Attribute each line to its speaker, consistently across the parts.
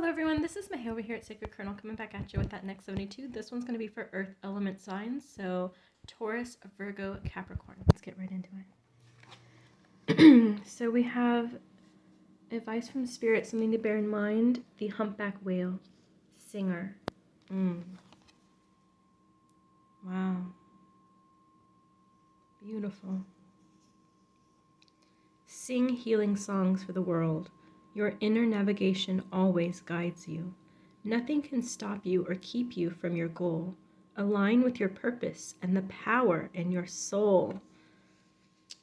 Speaker 1: Hello everyone, this is Mahay over here at Sacred Kernel coming back at you with that Next 72. This one's going to be for Earth element signs, so Taurus, Virgo, Capricorn. Let's get right into it. So we have advice from Spirit, something to bear in mind, the humpback whale, singer. Wow. Beautiful. Sing healing songs for the world. Your inner navigation always guides you. Nothing can stop you or keep you from your goal. Align with your purpose and the power in your soul.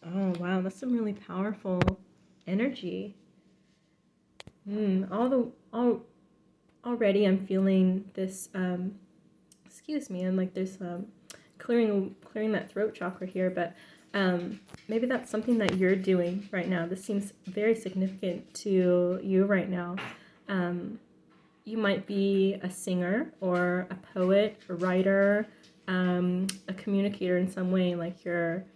Speaker 1: Oh, wow, that's some really powerful energy. Already I'm feeling this, excuse me, I'm like there's clearing that throat chakra here, but maybe that's something that you're doing right now. This seems very significant to you right now. You might be a singer or a poet, a writer, a communicator in some way. Like your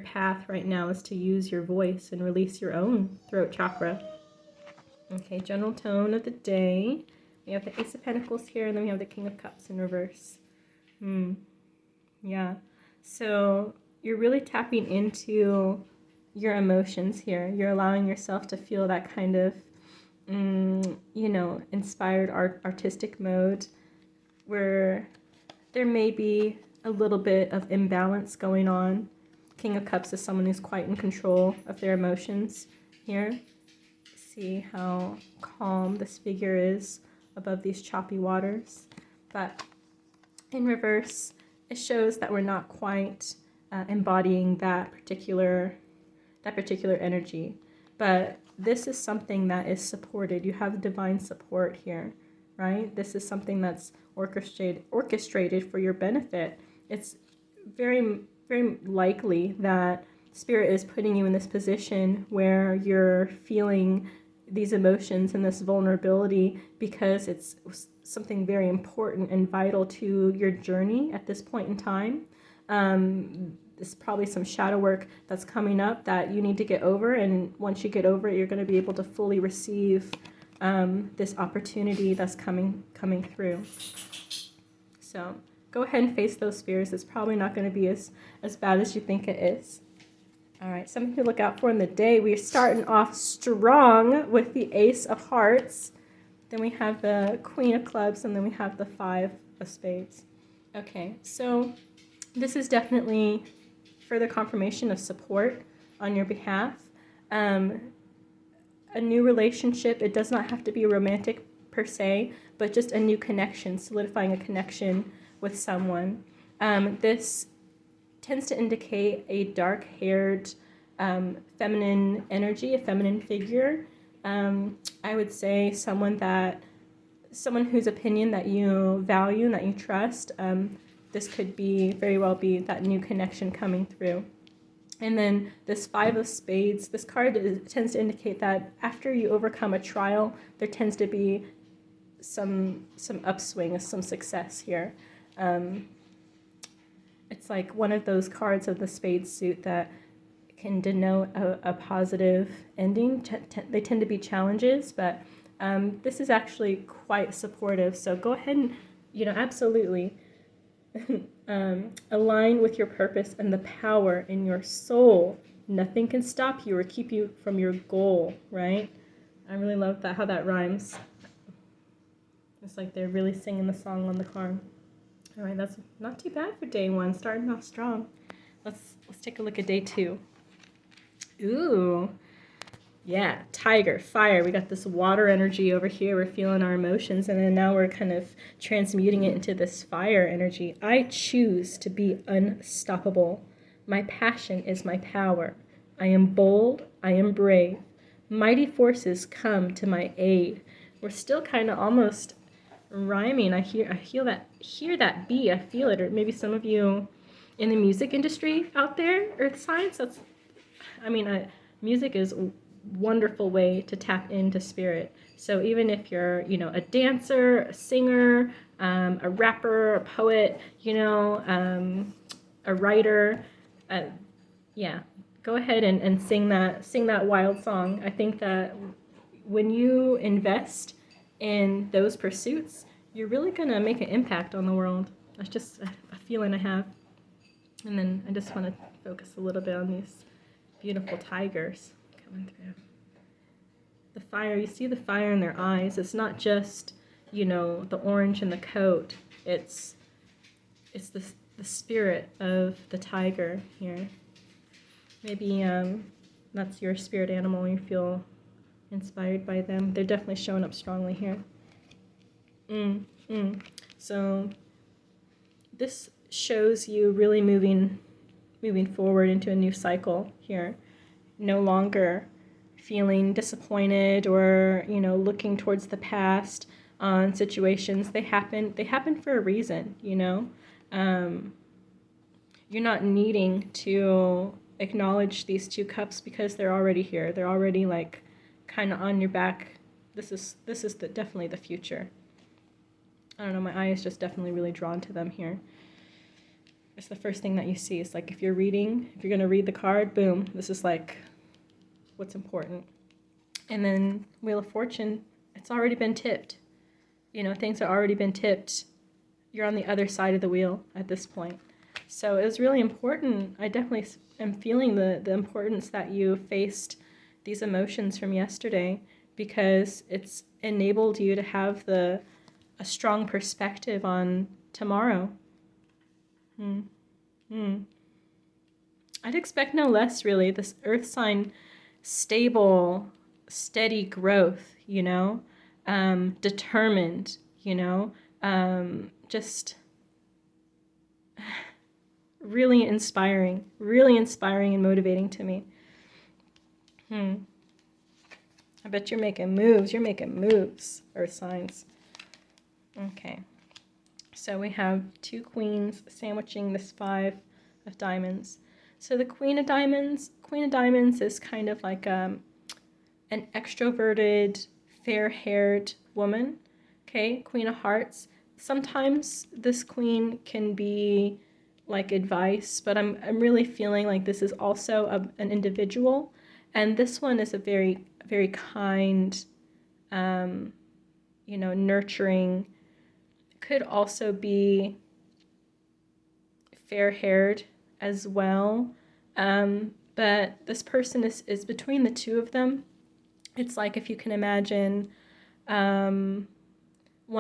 Speaker 1: path right now is to use your voice and release your own throat chakra. Okay, general tone of the day. We have the Ace of Pentacles here, and then we have the King of Cups in reverse. Yeah. So you're really tapping into your emotions here. You're allowing yourself to feel that kind of, inspired artistic mode where there may be a little bit of imbalance going on. King of Cups is someone who's quite in control of their emotions here. See how calm this figure is above these choppy waters. But in reverse, it shows that we're not quite embodying that particular energy. But this is something that is supported. You have divine support here, right? This is something that's orchestrated for your benefit. It's very, very likely that Spirit is putting you in this position where you're feeling these emotions and this vulnerability because it's something very important and vital to your journey at this point in time. There's probably some shadow work that's coming up that you need to get over, and once you get over it, you're going to be able to fully receive this opportunity that's coming through. So go ahead and face those fears. It's probably not going to be as bad as you think it is. All right, something to look out for in the day. We're starting off strong with the Ace of Hearts. Then we have the Queen of Clubs, and then we have the Five of Spades. Okay, so this is definitely further confirmation of support on your behalf. A new relationship, it does not have to be romantic per se, but just a new connection, solidifying a connection with someone. This tends to indicate a dark-haired feminine energy, a feminine figure. I would say someone whose opinion that you value and that you trust. This could very well be that new connection coming through. And then this Five of Spades, this card tends to indicate that after you overcome a trial, there tends to be some upswing, some success here. It's like one of those cards of the Spades suit that can denote a positive ending. They tend to be challenges, but this is actually quite supportive. So go ahead and, absolutely align with your purpose and the power in your soul. Nothing can stop you or keep you from your goal, right? I really love that, how that rhymes. It's like they're really singing the song on the card. All right, that's not too bad for day one, starting off strong. Let's take a look at day two. Ooh, yeah, tiger, fire. We got this water energy over here. We're feeling our emotions, and then now we're kind of transmuting it into this fire energy. I choose to be unstoppable. My passion is my power. I am bold. I am brave. Mighty forces come to my aid. We're still kind of almost rhyming. I hear that B. I feel it. Or maybe some of you in the music industry out there, earth signs. Music is a wonderful way to tap into spirit. So even if you're, a dancer, a singer, a rapper, a poet, a writer, go ahead and sing that wild song. I think that when you invest in those pursuits, you're really going to make an impact on the world. That's just a feeling I have. And then I just want to focus a little bit on these beautiful tigers coming through. The fire, you see the fire in their eyes. It's not just, you know, the orange in the coat. It's the spirit of the tiger here. Maybe that's your spirit animal and you feel inspired by them. They're definitely showing up strongly here. So this shows you really moving forward into a new cycle here. No longer feeling disappointed or, you know, looking towards the past on situations. They happen for a reason, you know. You're not needing to acknowledge these two cups because they're already here. They're already like kind of on your back. This is definitely the future. I don't know, my eye is just definitely really drawn to them here. It's the first thing that you see. It's like if you're going to read the card, boom, this is like what's important. And then Wheel of Fortune, it's already been tipped. You know, things have already been tipped. You're on the other side of the wheel at this point. So it was really important. I definitely am feeling the importance that you faced these emotions from yesterday, because it's enabled you to have a strong perspective on tomorrow. I'd expect no less, really. This earth sign, stable, steady growth, you know, determined, you know, just really inspiring and motivating to me. I bet you're making moves, earth signs. Okay. So we have two queens sandwiching this 5 of diamonds. So the Queen of Diamonds is kind of like an extroverted, fair-haired woman. Okay, Queen of Hearts. Sometimes this queen can be like advice, but I'm really feeling like this is also an individual, and this one is a very, very kind, you know, nurturing. Could also be fair-haired as well, but this person is between the two of them. It's like, if you can imagine, one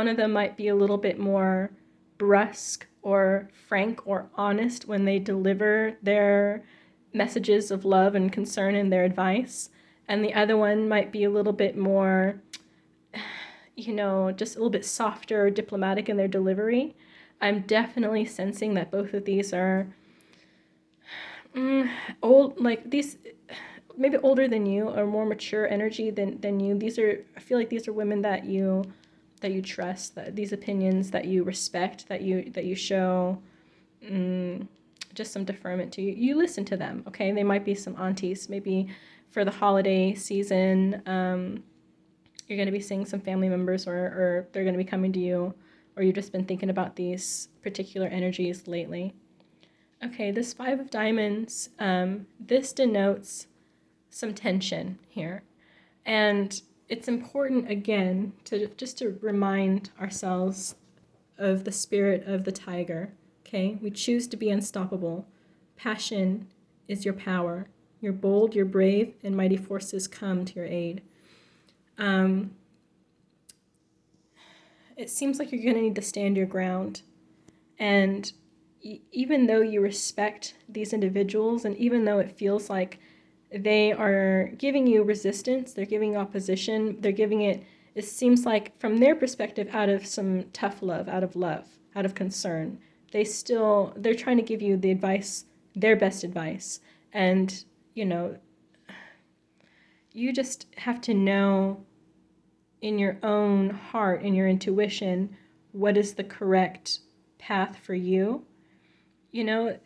Speaker 1: of them might be a little bit more brusque or frank or honest when they deliver their messages of love and concern and their advice, and the other one might be a little bit more, you know, just a little bit softer or diplomatic in their delivery. I'm definitely sensing that both of these are old, like these, maybe older than you or more mature energy than you. I feel like these are women that you trust, that these opinions that you respect, that you show just some deferment to. You listen to them, okay? They might be some aunties, maybe for the holiday season. You're going to be seeing some family members, or they're going to be coming to you, or you've just been thinking about these particular energies lately. Okay, this 5 of diamonds, this denotes some tension here. And it's important, again, to remind ourselves of the spirit of the tiger, okay? We choose to be unstoppable. Passion is your power. You're bold, you're brave, and mighty forces come to your aid. It seems like you're going to need to stand your ground. And even though you respect these individuals, and even though it feels like they are giving you resistance, they're giving opposition, they're giving it seems like from their perspective out of some tough love, out of concern, they're trying to give you the advice, their best advice. And, you know, you just have to know in your own heart, in your intuition, what is the correct path for you. You know,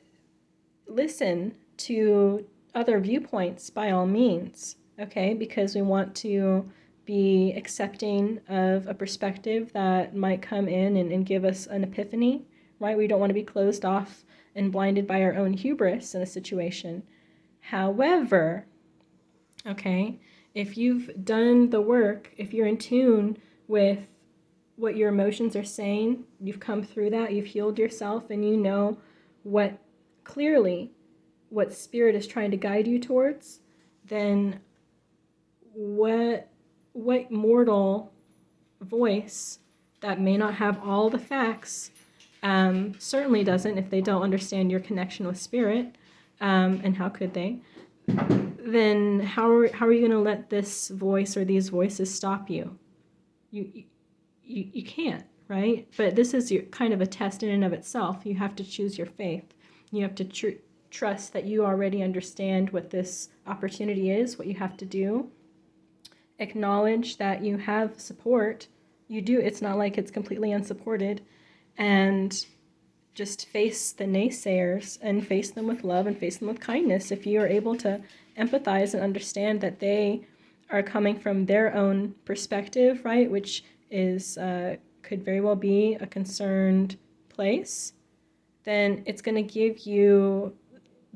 Speaker 1: listen to other viewpoints by all means, okay? Because we want to be accepting of a perspective that might come in and give us an epiphany, right? We don't want to be closed off and blinded by our own hubris in a situation. However, okay, if you've done the work, if you're in tune with what your emotions are saying. You've come through that, you've healed yourself, and you know what clearly what spirit is trying to guide you towards, then what mortal voice that may not have all the facts, certainly doesn't if they don't understand your connection with spirit, and how could they, then how are you going to let this voice or these voices stop you? You can't, right? But this is kind of a test in and of itself. You have to choose your faith. You have to trust that you already understand what this opportunity is, what you have to do. Acknowledge that you have support. You do. It's not like it's completely unsupported. And just face the naysayers and face them with love and face them with kindness. If you are able to empathize and understand that they are coming from their own perspective, right, which is could very well be a concerned place, then it's going to give you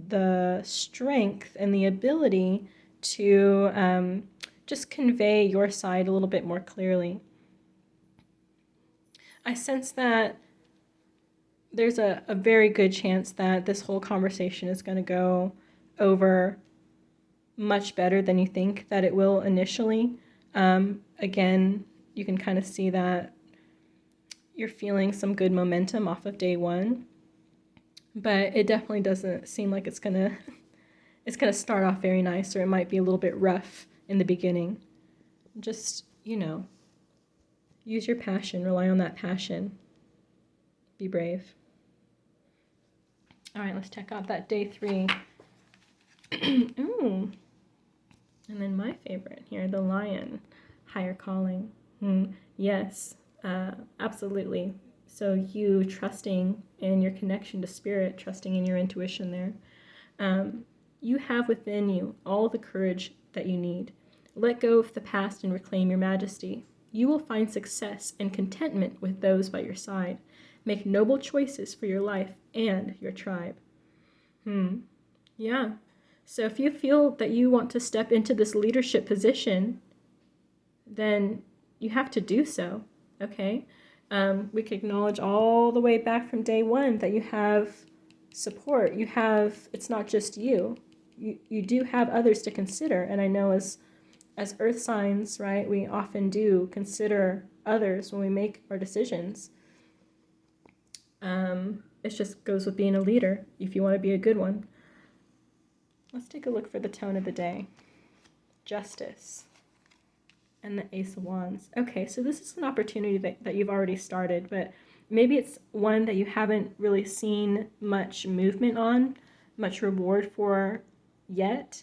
Speaker 1: the strength and the ability to just convey your side a little bit more clearly. I sense that there's a very good chance that this whole conversation is going to go over much better than you think that it will initially. Again, you can kind of see that you're feeling some good momentum off of day one, but it definitely doesn't seem like it's gonna start off very nice, or it might be a little bit rough in the beginning. Just, use your passion, rely on that passion. Be brave. All right, let's check out that day 3. Ooh. And then my favorite here, the lion, higher calling. Yes, absolutely. So you trusting in your connection to spirit, trusting in your intuition there. You have within you all the courage that you need. Let go of the past and reclaim your majesty. You will find success and contentment with those by your side. Make noble choices for your life and your tribe. Yeah. So if you feel that you want to step into this leadership position, then you have to do so, okay? We can acknowledge all the way back from day 1 that you have support. It's not just you. You do have others to consider, and I know as earth signs, right, we often do consider others when we make our decisions. It just goes with being a leader if you want to be a good one. Let's take a look for the tone of the day. Justice. And the Ace of Wands. Okay, so this is an opportunity that you've already started, but maybe it's one that you haven't really seen much movement on, much reward for yet,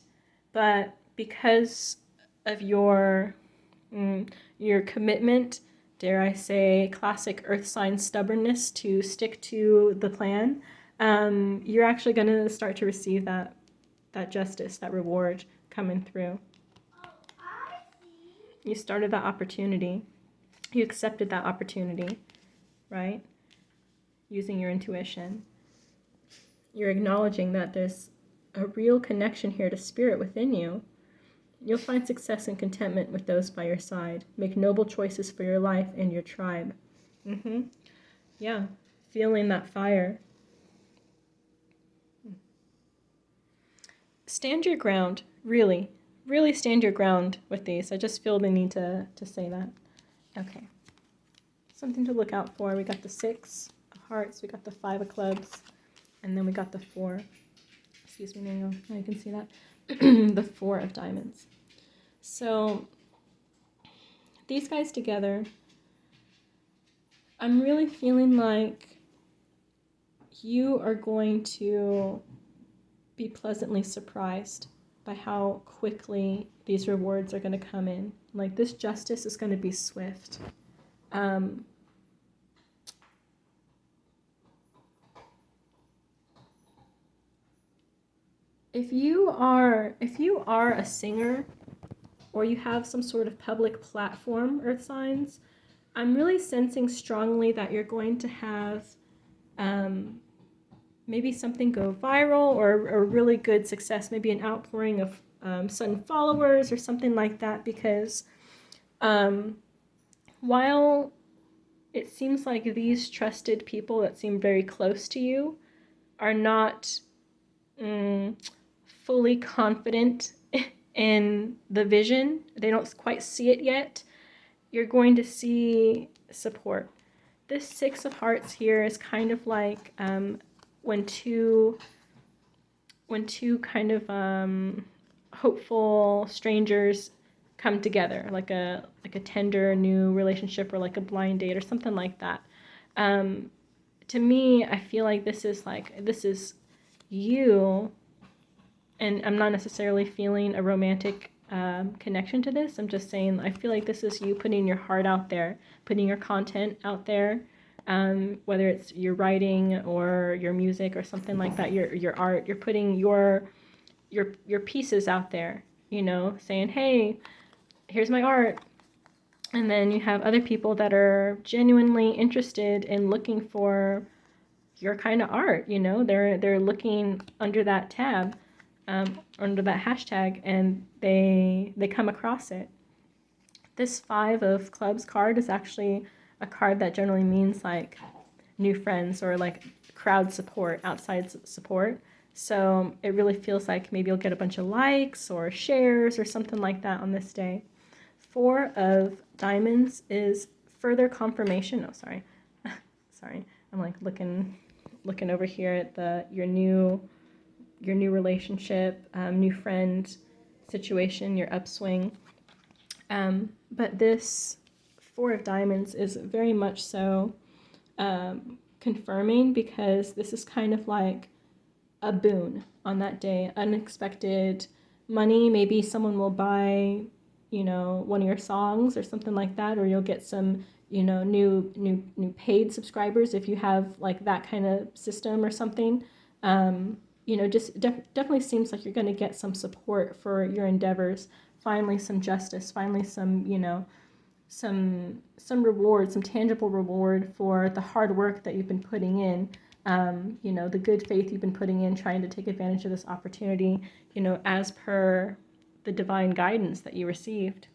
Speaker 1: but because of your commitment, dare I say, classic earth sign stubbornness to stick to the plan, you're actually going to start to receive that justice, that reward coming through. You started that opportunity. You accepted that opportunity, right? Using your intuition. You're acknowledging that there's a real connection here to spirit within you. You'll find success and contentment with those by your side. Make noble choices for your life and your tribe. Yeah, feeling that fire. Stand your ground, really. Really stand your ground with these. I just feel the need to say that. Okay. Something to look out for. We got the 6 of hearts. We got the 5 of clubs. And then we got the 4. Excuse me, Mango. Now you can see that. The 4 of diamonds. So these guys together, I'm really feeling like you are going to be pleasantly surprised by how quickly these rewards are going to come in. Like, this justice is going to be swift. If you are a singer, or you have some sort of public platform, earth signs, I'm really sensing strongly that you're going to have maybe something go viral, or a really good success, maybe an outpouring of sudden followers or something like that, because while it seems like these trusted people that seem very close to you are not fully confident in the vision, they don't quite see it yet, you're going to see support. This Six of Hearts here is kind of like when two kind of hopeful strangers come together, like a tender new relationship, or like a blind date or something like that. To me, I feel like this is you, and I'm not necessarily feeling a romantic connection to this. I'm just saying I feel like this is you putting your heart out there, putting your content out there, whether it's your writing or your music or something like that, your art. You're putting your pieces out there, you know, saying, hey, here's my art. And then you have other people that are genuinely interested in looking for your kind of art, you know, they're looking under that tab, under that hashtag, and they come across it. This Five of Clubs card is actually a card that generally means like new friends or like crowd support, outside support. So it really feels like maybe you'll get a bunch of likes or shares or something like that on this day. Four of Diamonds is further confirmation. Oh, sorry. Sorry. I'm like looking over here at your new relationship, new friend situation, your upswing. But this Four of Diamonds is very much so confirming, because this is kind of like a boon on that day, unexpected money. Maybe someone will buy, you know, one of your songs or something like that, or you'll get some, you know, new paid subscribers if you have like that kind of system or something. You know, just definitely seems like you're going to get some support for your endeavors. Finally, some justice. Finally, some, you know, some reward, some tangible reward for the hard work that you've been putting in. You know, the good faith you've been putting in, trying to take advantage of this opportunity, you know, as per the divine guidance that you received.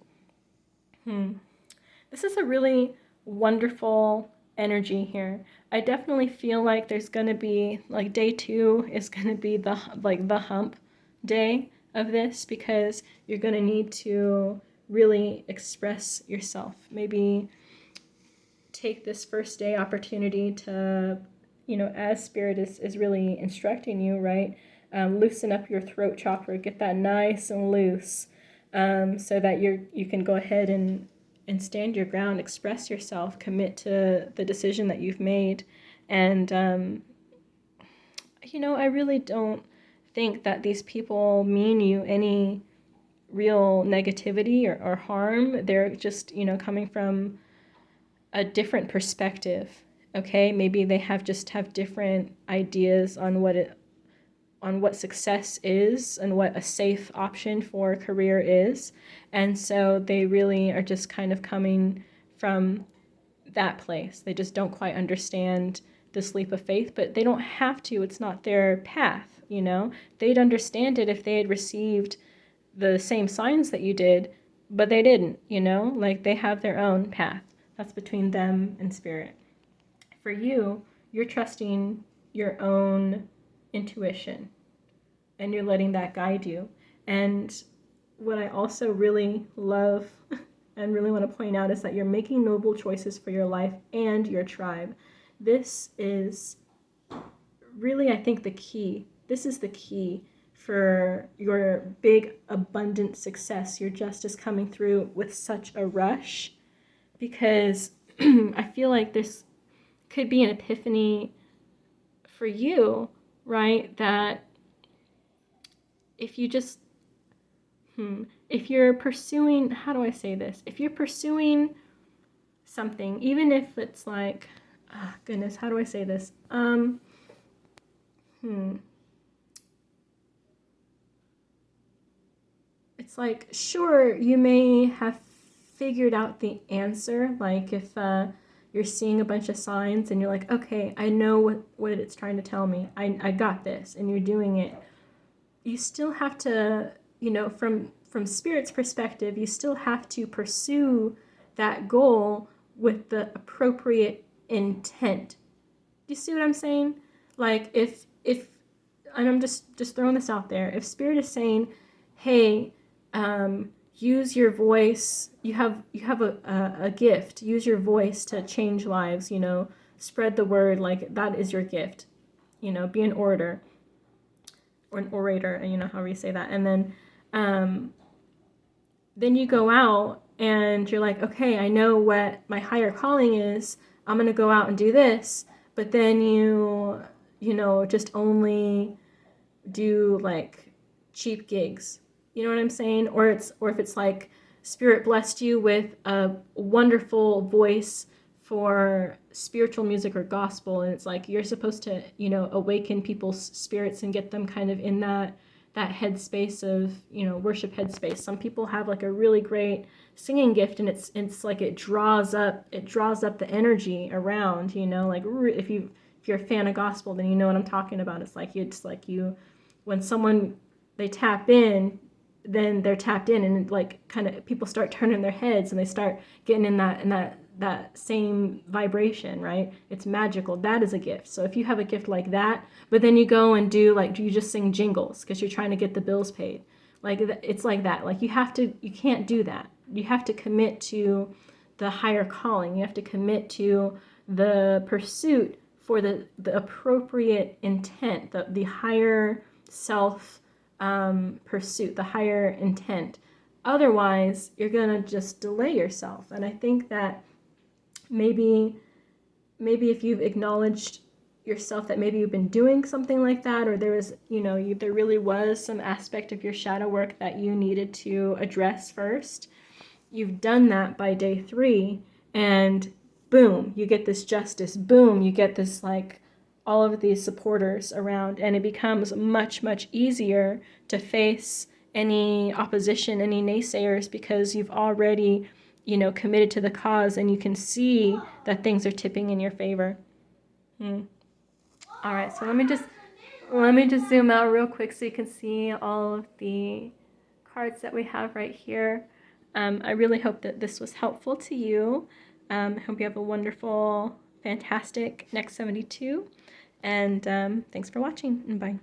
Speaker 1: This is a really wonderful energy here. I definitely feel like there's going to be, like, day 2 is going to be the hump day of this, because you're going to need to really express yourself. Maybe take this first day opportunity to, you know, as Spirit is really instructing you, right? Loosen up your throat chakra, get that nice and loose, so that you can go ahead and stand your ground, express yourself, commit to the decision that you've made. And, you know, I really don't think that these people mean you any real negativity or harm. They're just, you know, coming from a different perspective. Okay, maybe they have different ideas on what success is and what a safe option for a career is. And so they really are just kind of coming from that place. They just don't quite understand this leap of faith, but they don't have to. It's not their path, you know. They'd understand it if they had received the same signs that you did, but they didn't, you know. Like, they have their own path. That's between them and Spirit. For you, you're trusting your own intuition, and you're letting that guide you. And what I also really love and really want to point out is that you're making noble choices for your life and your tribe. This is really, I think, the key. This is the key for your big, abundant success. Your justice coming through with such a rush, because I feel like this could be an epiphany for you, right? That if you just, if you're pursuing, how do I say this? If you're pursuing something, even if it's like, oh, goodness, how do I say this? It's like, sure, you may have figured out the answer. Like, if you're seeing a bunch of signs and you're like, okay, I know what it's trying to tell me. I got this, and you're doing it. You still have to, you know, from Spirit's perspective, you still have to pursue that goal with the appropriate intent. Do you see what I'm saying? Like if and I'm just throwing this out there. If Spirit is saying, hey, use your voice. You have a gift. Use your voice to change lives. You know, spread the word. Like that is your gift. You know, be an orator or an orator. And you know however you say that. And then you go out and you're like, okay, I know what my higher calling is. I'm gonna go out and do this. But then you know, just only do like cheap gigs. You know what I'm saying? Or if it's like Spirit blessed you with a wonderful voice for spiritual music or gospel, and it's like you're supposed to, you know, awaken people's spirits and get them kind of in that headspace of, you know, worship headspace. Some people have like a really great singing gift, and it's like it draws up the energy around, you know, like if you're a fan of gospel, then you know what I'm talking about. It's like when someone they tap in, then they're tapped in, and like kind of people start turning their heads and they start getting in that same vibration, right? It's magical. That is a gift. So if you have a gift like that, but then you go and do you just sing jingles because you're trying to get the bills paid, like it's like that. Like you can't do that. You have to commit to the higher calling. You have to commit to the pursuit for the appropriate intent, the higher self pursuit, the higher intent. Otherwise, you're gonna just delay yourself. And I think that maybe if you've acknowledged yourself that maybe you've been doing something like that, or there was, you know, there really was some aspect of your shadow work that you needed to address first. You've done that by day 3, and boom, you get this justice. Boom, you get this like all of these supporters around, and it becomes much, much easier to face any opposition, any naysayers, because you've already, you know, committed to the cause, and you can see that things are tipping in your favor. All right, so let me just zoom out real quick so you can see all of the cards that we have right here. I really hope that this was helpful to you. I hope you have a wonderful, fantastic Next 72. And thanks for watching, and bye.